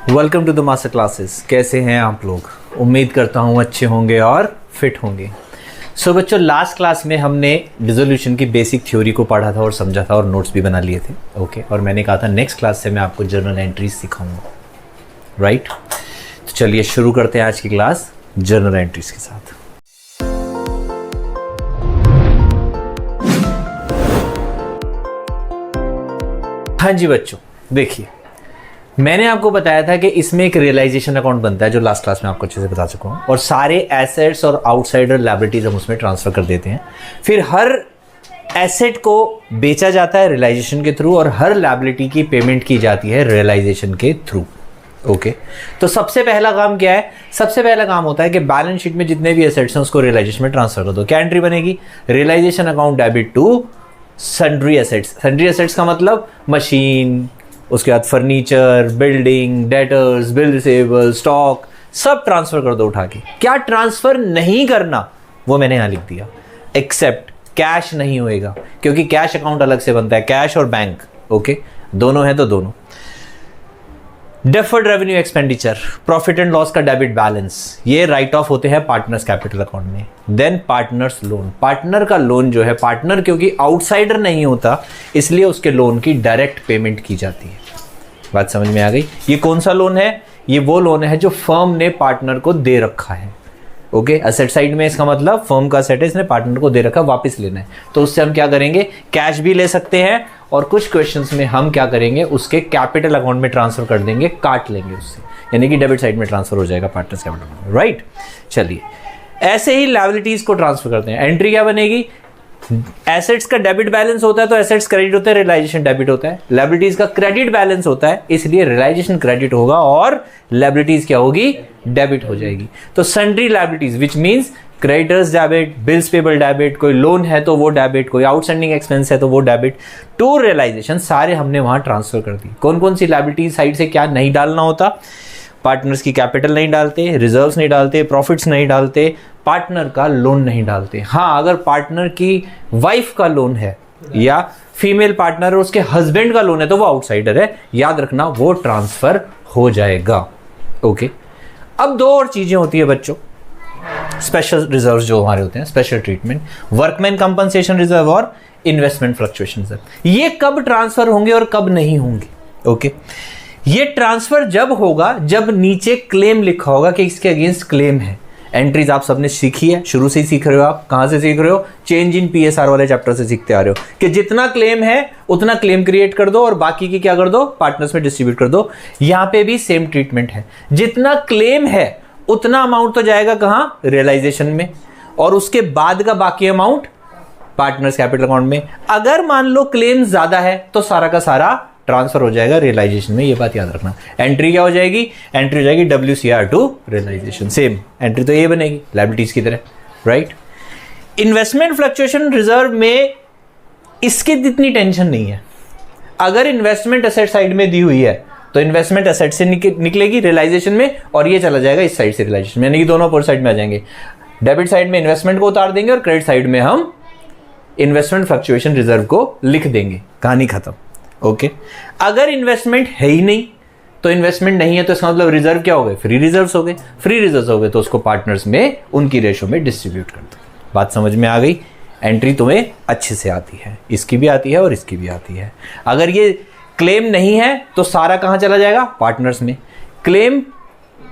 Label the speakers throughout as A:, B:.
A: Welcome to the master classes. कैसे हैं आप लोग? उम्मीद करता हूँ अच्छे होंगे और फिट होंगे। सो बच्चों, लास्ट क्लास में हमने डिसोल्यूशन की बेसिक थ्योरी को पढ़ा था और समझा था और नोट्स भी बना लिए थे। ओके, और मैंने कहा था नेक्स्ट क्लास से मैं आपको जर्नल एंट्रीज सिखाऊंगा, राइट? तो चलिए शुरू करते हैं आज की क्लास जर्नल एंट्रीज के साथ। हाँ जी बच्चों, देखिए मैंने आपको बताया था कि इसमें एक रियलाइजेशन अकाउंट बनता है जो लास्ट क्लास में आपको अच्छे से बता चुका हूँ, और सारे एसेट्स और आउटसाइडर लायबिलिटीज हम उसमें ट्रांसफर कर देते हैं। फिर हर एसेट को बेचा जाता है रियलाइजेशन के थ्रू और हर लायबिलिटी की पेमेंट की जाती है रियलाइजेशन के थ्रू। ओके, तो सबसे पहला काम क्या है? सबसे पहला काम होता है कि बैलेंस शीट में जितने भी एसेट्स हैं उसको रियलाइजेशन में ट्रांसफर कर दो। क्या एंट्री बनेगी? Realisation account debit to sundry assets. Sundry assets का मतलब मशीन, उसके बाद furniture, building, debtors, bill receivable, stock, सब ट्रांसफर कर दो उठा के। क्या ट्रांसफर नहीं करना वो मैंने यहां लिख दिया, एक्सेप्ट कैश नहीं होएगा, क्योंकि कैश अकाउंट अलग से बनता है, कैश और बैंक। ओके, दोनों है तो दोनों। Deferred revenue expenditure, profit and loss का डेबिट बैलेंस, ये राइट ऑफ होते हैं पार्टनर्स कैपिटल अकाउंट में। देन पार्टनर्स लोन, पार्टनर का लोन जो है, पार्टनर क्योंकि आउटसाइडर नहीं होता इसलिए उसके लोन की डायरेक्ट पेमेंट की जाती है। बात समझ में आ गई? ये कौन सा लोन है? ये वो लोन है जो फर्म ने पार्टनर को दे रखा है। ओके, असेट साइड में इसका मतलब फर्म का असेट है, इसने पार्टनर को दे रखा, वापस लेना है, तो उससे हम क्या करेंगे? कैश भी ले सकते हैं और कुछ क्वेश्चंस में हम क्या करेंगे? उसके कैपिटल अकाउंट में ट्रांसफर कर देंगे, काट लेंगे उससे, यानी कि डेबिट साइड में ट्रांसफर हो जाएगा पार्टनर्स कैपिटल अकाउंट, राइट? चलिए, ऐसे ही लायबिलिटीज को ट्रांसफर करते हैं। एंट्री क्या बनेगी? एसेट्स का डेबिट बैलेंस होता है तो एसेट्स क्रेडिट होता है, रियलाइजेशन डेबिट होता है। लायबिलिटीज का क्रेडिट बैलेंस होता है इसलिए रियलाइजेशन क्रेडिट होगा और लायबिलिटीज क्या होगी? डेबिट हो जाएगी। तो sundry liabilities which means creditors debit, bills payable debit, कोई लोन है तो वो डेबिट, कोई आउटस्टैंडिंग एक्सपेंस है तो वो डेबिट, टू रियलाइजेशन सारे हमने वहां ट्रांसफर कर दी। कौन कौन सी लायबिलिटीज साइड से क्या नहीं डालना होता? पार्टनर्स की कैपिटल नहीं डालते, रिजर्व्स नहीं डालते, प्रॉफिट्स नहीं डालते, पार्टनर का लोन नहीं डालते। हाँ, अगर पार्टनर की वाइफ का लोन है या फीमेल पार्टनर और उसके हस्बैंड का लोन है तो वो आउटसाइडर है, याद रखना, वो ट्रांसफर हो जाएगा। ओके, अब दो और चीजें होती है बच्चों, स्पेशल रिजर्व जो हमारे होते हैं, special treatment, workman compensation reserve और इन्वेस्टमेंट फ्लक्चुएशन रिजर्व। ये कब ट्रांसफर होंगे और कब नहीं होंगे? ओके, ये ट्रांसफर जब होगा जब नीचे क्लेम लिखा होगा कि इसके अगेंस्ट क्लेम है। एंट्रीज आप सबने सीखी है, शुरू से ही सीख रहे हो। आप कहां से सीख रहे हो? चेंज इन पीएसआर वाले चैप्टर से सीखते आ रहे हो कि जितना क्लेम है उतना क्लेम क्रिएट कर दो और बाकी की क्या कर दो? पार्टनर्स में डिस्ट्रीब्यूट कर दो। यहां पे भी सेम ट्रीटमेंट है, जितना क्लेम है उतना अमाउंट तो जाएगा कहां? रियलाइजेशन में, और उसके बाद का बाकी अमाउंट पार्टनर्स कैपिटल अकाउंट में। अगर मान लो क्लेम ज्यादा है तो सारा का सारा ट्रांसफर हो जाएगा रियलाइजेशन में, ये बात याद रखना। एंट्री क्या हो जाएगी? एंट्री हो जाएगी WCR to realisation. Same entry तो ये बनेगी लायबिलिटीज की तरह, राइट? इन्वेस्टमेंट फ्लक्चुएशन रिजर्व में इसकी इतनी टेंशन नहीं है। अगर इन्वेस्टमेंट एसेट साइड में दी हुई है तो इन्वेस्टमेंट एसेट से निकलेगी रियलाइजेशन में और ये चला जाएगा इस साइड से रियलाइजेशन में, यानी कि दोनों अपोजिट साइड में आ जाएंगे। डेबिट साइड में इन्वेस्टमेंट को उतार देंगे और क्रेडिट साइड में हम इन्वेस्टमेंट फ्लक्चुएशन रिजर्व को लिख देंगे, कहानी खत्म। ओके, अगर इन्वेस्टमेंट है ही नहीं तो इन्वेस्टमेंट नहीं है तो इसका मतलब रिजर्व क्या हो गए? फ्री रिजर्व्स हो गए। फ्री रिजर्व्स हो गए तो उसको पार्टनर्स में उनकी रेशो में डिस्ट्रीब्यूट कर दो। बात समझ में आ गई? एंट्री तुम्हें अच्छे से आती है, इसकी भी आती है और इसकी भी आती है। अगर ये क्लेम नहीं है तो सारा कहां चला जाएगा? पार्टनर्स में। क्लेम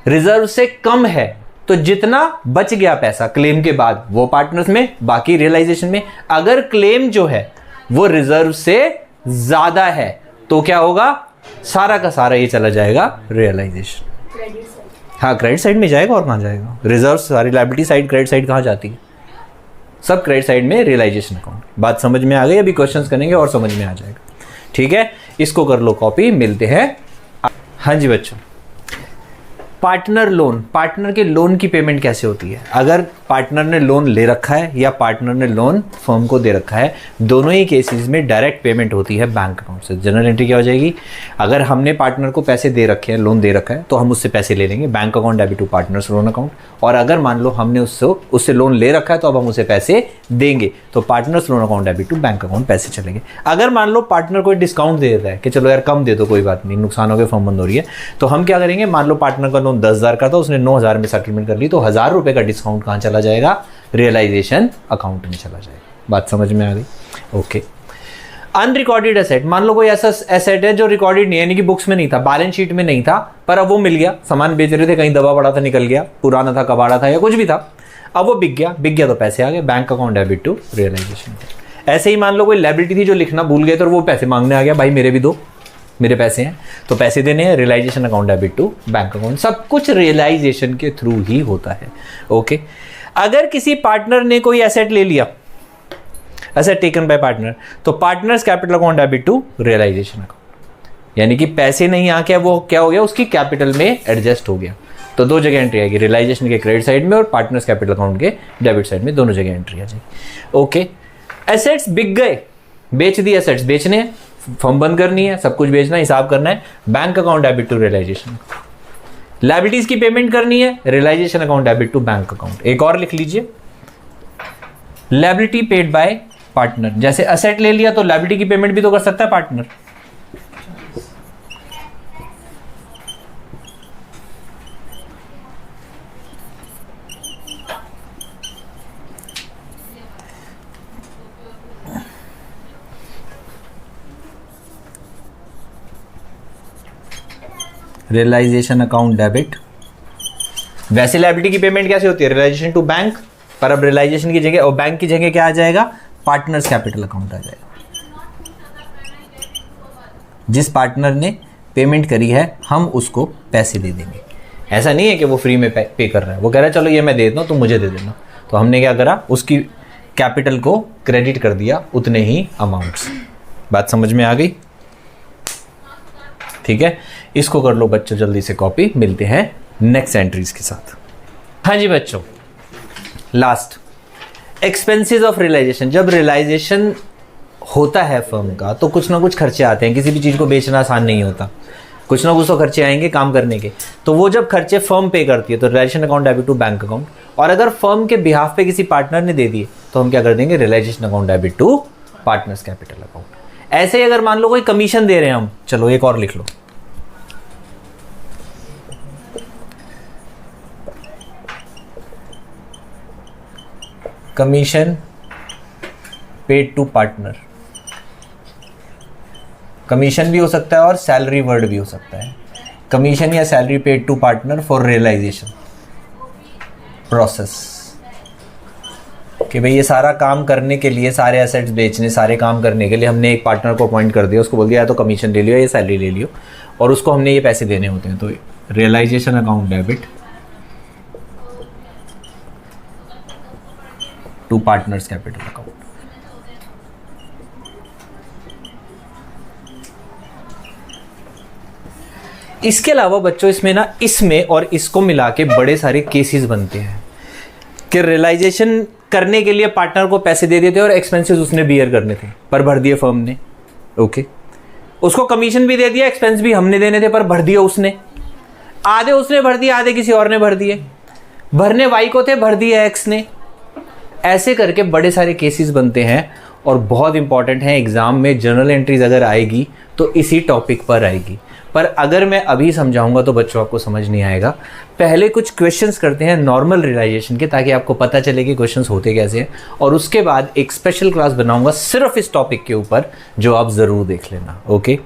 A: रिजर्व से कम है तो जितना बच गया पैसा क्लेम के बाद वो पार्टनर्स में, बाकी रियलाइजेशन में। अगर क्लेम जो है वो रिजर्व से ज्यादा है तो क्या होगा? सारा का सारा ये चला जाएगा रियलाइजेशन। हाँ, क्रेडिट साइड में जाएगा और कहां जाएगा? रिजर्व सारी लायबिलिटी साइड, क्रेडिट साइड कहां जाती है? सब क्रेडिट साइड में, रियलाइजेशन अकाउंट। बात समझ में आ गई? अभी क्वेश्चंस करेंगे और समझ में आ जाएगा, ठीक है? इसको कर लो कॉपी, मिलते हैं। हाँ जी बच्चों, पार्टनर लोन, पार्टनर के लोन की पेमेंट कैसे होती है? अगर पार्टनर ने लोन ले रखा है या पार्टनर ने लोन फर्म को दे रखा है, दोनों ही केसेस में डायरेक्ट पेमेंट होती है बैंक अकाउंट से। जनरल एंट्री क्या हो जाएगी, अगर हमने पार्टनर को पैसे दे रखे हैं, लोन दे रखा है, तो हम उससे पैसे ले लेंगे, bank account debit to partners loan account. और अगर मान लो हमने उससे लोन ले रखा है तो अब हम उसे पैसे देंगे, तो partners loan account debit to bank account पैसे चलेंगे। अगर मान लो पार्टनर कोई डिस्काउंट दे देता है कि चलो यार कम दे दो, कोई बात नहीं, नुकसान हो गया, फर्म बंद हो रही है, तो हम क्या करेंगे, मान लो पार्टनर का लोन 10,000 का था, उसने 9,000 में सेटलमेंट कर ली, तो 1,000 रुपए का डिस्काउंट कहाँ चला जाएगा, रियलाइजेशन अकाउंट में चला जाएगा। बात समझ में आ गई? ओके। अनरिकॉर्डेड एसेट, मान लो कोई ऐसा एसेट है जो रिकॉर्डेड नहीं है, यानी कि बुक्स में नहीं था, बैलेंस शीट में नहीं था, पर अब वो मिल गया, सामान बेच रहे थे, कहीं दबा पड़ा था, निकल गया, पुराना था, कबाड़ा था या कुछ भी था, अब वो बिक गया तो पैसे आ गए, bank account debit to realisation. ऐसे ही मान लो कोई लायबिलिटी थी जो लिखना भूल गए, तो वो पैसे मांगने आ गया, भाई मेरे भी दो, मेरे पैसे हैं, तो पैसे देने हैं, realisation account debit to bank account. सब कुछ रियलाइजेशन के थ्रू ही होता है। ओके। अगर किसी पार्टनर ने कोई एसेट ले लिया, एसेट टेकन बाय पार्टनर, तो partners capital account debit to realisation account, यानी कि पैसे नहीं आके वो क्या हो गया, उसकी कैपिटल में एडजस्ट हो गया। तो दो जगह एंट्री आएगी, रियलाइजेशन के क्रेडिट साइड में और पार्टनर्स कैपिटल अकाउंट के डेबिट साइड में, दोनों जगह एंट्री आ जाएगी। ओके। एसेट्स बिक गए, बेच दिए, एसेट्स बेचने हैं, फर्म बंद करनी है, सब कुछ बेचना है, हिसाब करना है, bank account debit to realisation. Liabilities की पेमेंट करनी है, realisation account debit to bank account. एक और लिख लीजिए, लायबिलिटी पेड बाय पार्टनर, जैसे एसेट ले लिया तो लायबिलिटी की पेमेंट भी तो कर सकता है पार्टनर। रियलाइजेशन अकाउंट डेबिट, वैसे लायबिलिटी की पेमेंट कैसे होती है, रियलाइजेशन टू बैंक, पर अब रियलाइजेशन की जगह और बैंक की जगह क्या आ जाएगा, पार्टनर्स कैपिटल अकाउंट आ जाएगा। जिस पार्टनर ने पेमेंट करी है हम उसको पैसे दे देंगे। ऐसा नहीं है कि वो फ्री में पे कर रहा है, वो कह रहा है चलो ये मैं दे देता हूँ, तुम मुझे दे देना, तो हमने क्या करा, उसकी कैपिटल को क्रेडिट कर दिया उतने ही अमाउंट्स। बात समझ में आ गई? ठीक है, इसको कर लो बच्चों जल्दी से कॉपी। मिलते हैं नेक्स्ट एंट्रीज के साथ। हाँ जी बच्चों, लास्ट एक्सपेंसेस ऑफ रियलाइजेशन। जब रियलाइजेशन होता है फर्म का तो कुछ ना कुछ खर्चे आते हैं, किसी भी चीज़ को बेचना आसान नहीं होता, कुछ ना कुछ तो खर्चे आएंगे काम करने के। तो वो जब खर्चे फर्म पे करती है तो realisation account debit to bank account, और अगर फर्म के बिहाफ पे किसी पार्टनर ने दे दिए तो हम क्या कर देंगे, realisation account debit to partners capital account. ऐसे ही अगर मान लो कोई कमीशन दे रहे हैं हम, चलो एक और लिख लो, commission paid to partner. Commission भी हो सकता है और सैलरी वर्ड भी हो सकता है। कमीशन या salary paid to partner for realisation process, कि भाई ये सारा काम करने के लिए, सारे एसेट्स बेचने, सारे काम करने के लिए हमने एक पार्टनर को अपॉइंट कर दिया, उसको बोल दिया या तो कमीशन ले लियो या सैलरी ले लियो, और उसको हमने ये पैसे देने होते हैं। तो realisation account debit to partners capital account. इसके अलावा बच्चों इसमें और इसको मिला के बड़े सारे केसेस बनते हैं कि रियलाइजेशन करने के लिए पार्टनर को पैसे दे देते और एक्सपेंसेस उसने बियर करने थे पर भर दिए फर्म ने। ओके, उसको कमीशन भी दे दिया, एक्सपेंस भी हमने देने थे पर भर दिया उसने। आधे उसने भर दिए, आधे किसी और ने भर दिए। भरने वाई को थे, भर दिए एक्स ने। ऐसे करके बड़े सारे केसेस बनते हैं और बहुत इंपॉर्टेंट है। एग्जाम में जर्नल एंट्रीज अगर आएगी तो इसी टॉपिक पर आएगी, पर अगर मैं अभी समझाऊंगा तो बच्चों आपको समझ नहीं आएगा। पहले कुछ क्वेश्चंस करते हैं नॉर्मल रियलाइजेशन के, ताकि आपको पता चले कि क्वेश्चंस होते कैसे हैं, और उसके बाद एक स्पेशल क्लास बनाऊंगा सिर्फ इस टॉपिक के ऊपर, जो आप ज़रूर देख लेना। ओके,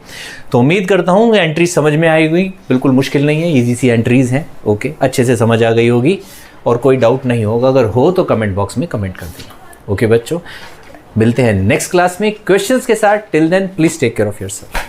A: तो उम्मीद करता हूँ एंट्रीज समझ में आई हुई, बिल्कुल मुश्किल नहीं है, ईजी सी एंट्रीज हैं। ओके, अच्छे से समझ आ गई होगी और कोई डाउट नहीं होगा। अगर हो तो कमेंट बॉक्स में कमेंट कर देना। ओके बच्चों, मिलते हैं नेक्स्ट क्लास में क्वेश्चंस के साथ। Till then please take care of yourself.